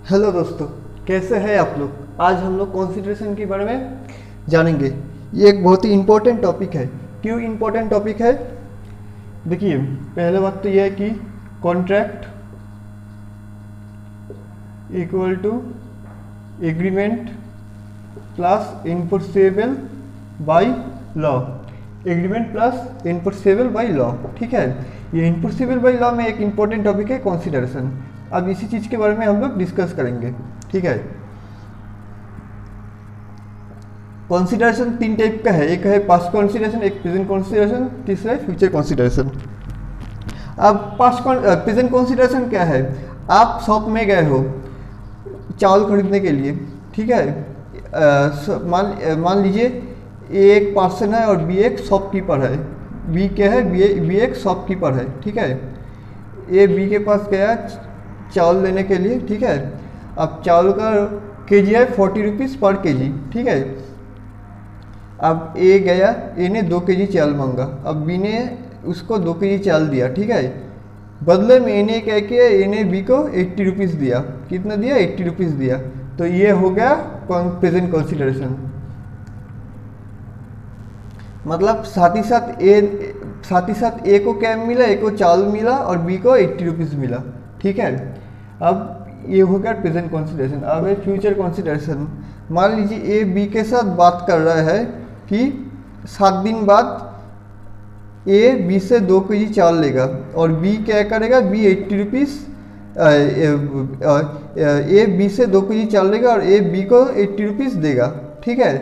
Hello दोस्तों, कैसे हैं आप लोग। आज हम लोग कॉन्सिडरेशन के बारे में जानेंगे। ये एक बहुत ही इम्पोर्टेंट टॉपिक है। क्यों इम्पोर्टेंट टॉपिक है? देखिए, पहले बात तो यह है कि contract equal to agreement plus enforceable by law. Agreement plus enforceable by law, ठीक है। ये इन्फोर्सेबल बाय लॉ में एक इम्पोर्टेंट टॉपिक है कॉन्सिडरेशन। अब इसी चीज़ के बारे में हम लोग डिस्कस करेंगे, ठीक है। कॉन्सिडरेशन तीन टाइप का है, एक है पास्ट कॉन्सिडरेशन, एक प्रेजेंट कॉन्सिडरेशन, तीसरा है फ्यूचर कॉन्सिडरेशन। अब प्रेजेंट कॉन्सिडरेशन क्या है? आप शॉप में गए हो चावल खरीदने के लिए, ठीक है। मान लीजिए ए एक पर्सन है और बी एक शॉपकीपर है। बी क्या है? बी एक शॉपकीपर है, ठीक है। ए बी के पास गया चावल लेने के लिए, ठीक है। अब चावल का केजी है 40 रुपीज़ पर केजी, ठीक है। अब ए गया, ए ने 2 केजी चावल मांगा। अब बी ने उसको 2 केजी चावल दिया, ठीक है। बदले में ए ने क्या किया? ए ने बी को 80 रुपीज़ दिया। कितना दिया? 80 रुपीज़ दिया। तो ये हो गया प्रेजेंट कंसीडरेशन। मतलब साथ ही साथ ए को क्या मिला? ए को चावल मिला और बी को 80 रुपीज़ मिला, ठीक है। अब ये हो गया प्रेजेंट कंसीडरेशन। अब है फ्यूचर कंसीडरेशन। मान लीजिए ए बी के साथ बात कर रहा है कि 7 दिन बाद ए बी से 2 केजी चावल लेगा और बी क्या करेगा? बी 80 रुपीज़ ए बी से 2 केजी चावल लेगा और ए बी को 80 रुपीज़ देगा, ठीक है।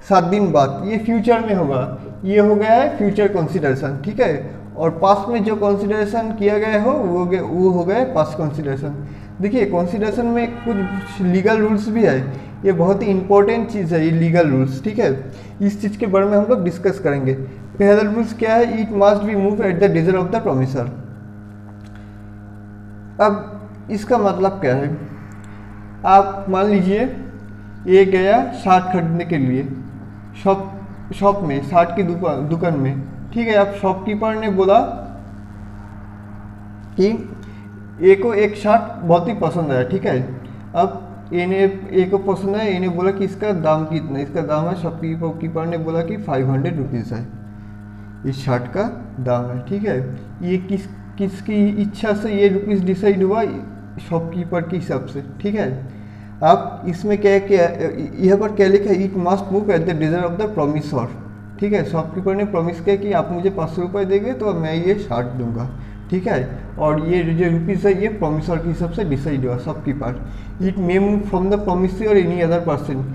7 दिन बाद, ये फ्यूचर में होगा। ये हो गया है फ्यूचर कंसीडरेशन, ठीक है। और पास्ट में जो कंसीडरेशन किया गया हो वो हो गया पास्ट कंसीडरेशन। देखिए, कंसीडरेशन में कुछ लीगल रूल्स भी है। ये बहुत ही इंपॉर्टेंट चीज़ है, ये लीगल रूल्स, ठीक है। इस चीज़ के बारे में हम लोग डिस्कस करेंगे। पहला रूल्स क्या है? It must be move at the desire of the promiser. अब इसका मतलब क्या है? आप मान लीजिए ये गया शर्ट खरीदने के लिए शॉप में, शर्ट की दुकान में, ठीक है। अब शॉपकीपर ने बोला कि ए को एक शर्ट बहुत ही पसंद आया, ठीक है। अब ए को पसंद है, ए ने बोला कि इसका दाम कितना है? इसका दाम है, शॉपकीपर ने बोला कि 500 रुपीज़ है, इस शर्ट का दाम है, ठीक है। ये किसकी इच्छा से ये रुपीज़ डिसाइड हुआ? शॉपकीपर के हिसाब से, ठीक है। अब इसमें क्या यहाँ पर क्या लिखा है? It must move at the desire of the promiser, ठीक है। शॉपकीपर ने प्रॉमिस किया कि आप मुझे 500 रुपये देंगे तो मैं ये शर्ट दूंगा, ठीक है। और ये जो रुपीज़ है ये प्रॉमिसर के हिसाब से डिसाइड हुआ, shopkeeper. It may move from the promissory और any other person.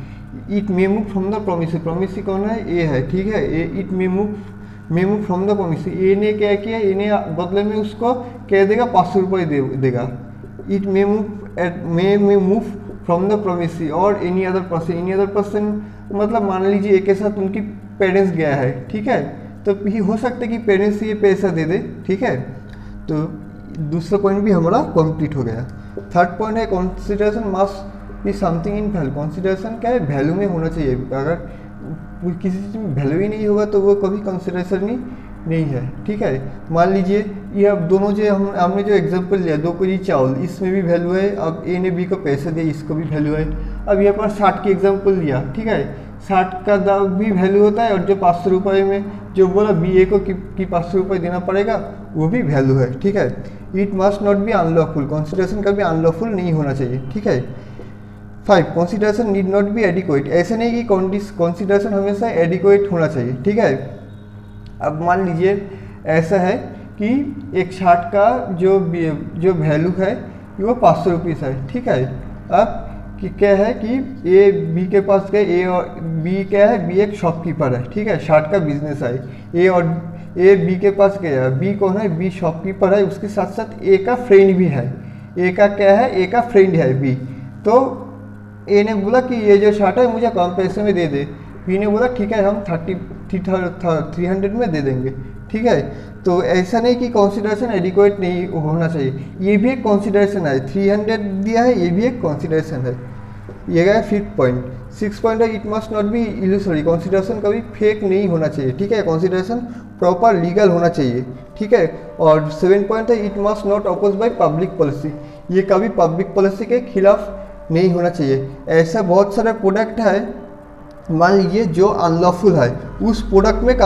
It may move from the promissory, promissory कौन है? ए है, ठीक है। It may move from the promissory. A ने क्या किया? ए ने बदले में उसको कह देगा 500 रुपये देगा। It may move from the promissory और एनी अदर पर्सन मतलब मान लीजिए ए के साथ उनकी पेरेंट्स गया है, ठीक है। तो ये हो सकता है कि पेरेंट्स ये पैसा दे दे, ठीक है। तो दूसरा पॉइंट भी हमारा कंप्लीट हो गया। थर्ड पॉइंट है consideration must be something in value. Consideration क्या है? वैल्यू में होना चाहिए। अगर किसी चीज़ में वैल्यू ही नहीं होगा तो वो कभी कंसीडरेशन ही नहीं है, ठीक है। मान लीजिए ये अब दोनों जो हमने जो एग्जांपल लिया, 2 केजी चावल, इसमें भी वैल्यू है। अब ए ने बी को पैसे दिए, इसको भी वैल्यू है। अब यहाँ पर 60 की एग्जांपल लिया, ठीक है। 60 का दाम भी वैल्यू होता है और जो 500 रुपये में जो बोला बी ए को कि 500 रुपये देना पड़ेगा, वो भी वैल्यू है, ठीक है। It must not B unlawful. Consideration कभी अनलॉफुल नहीं होना चाहिए, ठीक है। 5 consideration need not be adequate. ऐसे नहीं कि कंसीडरेशन हमेशा एडिक्वेट होना चाहिए, ठीक है। अब मान लीजिए ऐसा है कि एक शर्ट का जो वैल्यू है वो 500 रुपीज़ है, ठीक है। अब कि क्या है कि ए बी के पास गए, ए और बी क्या है? बी एक शॉपकीपर है, ठीक है। शर्ट का बिजनेस है। ए बी के पास गया। बी कौन है? बी शॉपकीपर है। उसके साथ साथ ए का फ्रेंड भी है। ए का क्या है? ए का फ्रेंड है बी। तो ए ने बोला कि ये जो शर्ट है मुझे कम पैसे में दे दे। बी ने बोला ठीक है, हम 300 में दे देंगे, ठीक है। तो ऐसा नहीं कि कंसीडरेशन एडिक्वेट नहीं होना चाहिए, ये भी एक कंसीडरेशन है। 300 दिया है, ये भी एक कंसीडरेशन है। ये गया 5th पॉइंट। 6th पॉइंट है it must not be illusory. Consideration कभी फेक नहीं होना चाहिए, ठीक है। कंसीडरेशन प्रॉपर लीगल होना चाहिए, ठीक है। और 7th पॉइंट है it must not oppose by public policy. ये कभी पब्लिक पॉलिसी के खिलाफ नहीं होना चाहिए। ऐसा बहुत सारे प्रोडक्ट है, मान लीजिए जो अनलॉफुल है, उस प्रोडक्ट में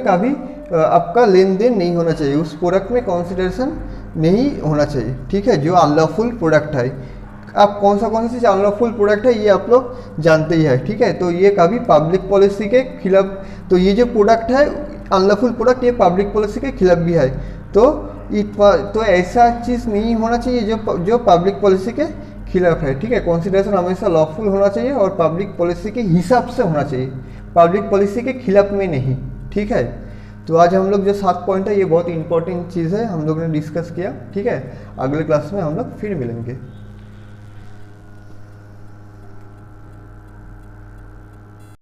कभी आपका लेन देन नहीं होना चाहिए, उस प्रोडक्ट में कंसिडरेशन नहीं होना चाहिए, ठीक है, जो अनलॉफुल प्रोडक्ट है। आप कौन सा चीज़ अनलॉफुल प्रोडक्ट है ये आप लोग जानते ही है, ठीक है। तो ये कभी पब्लिक पॉलिसी के खिलाफ, तो ये जो प्रोडक्ट है अनलॉफुल प्रोडक्ट, ये पब्लिक पॉलिसी के खिलाफ भी है। तो ऐसा चीज़ नहीं होना चाहिए जो पब्लिक पॉलिसी के खिलाफ है, ठीक है। कंसिडरेशन हमेशा लॉफुल होना चाहिए और पब्लिक पॉलिसी के हिसाब से होना चाहिए, पब्लिक पॉलिसी के खिलाफ में नहीं, ठीक है। तो आज हम लोग जो 7 पॉइंट है ये बहुत इंपॉर्टेंट चीज़ है, हम लोग ने डिस्कस किया, ठीक है। अगले क्लास में हम लोग फिर मिलेंगे।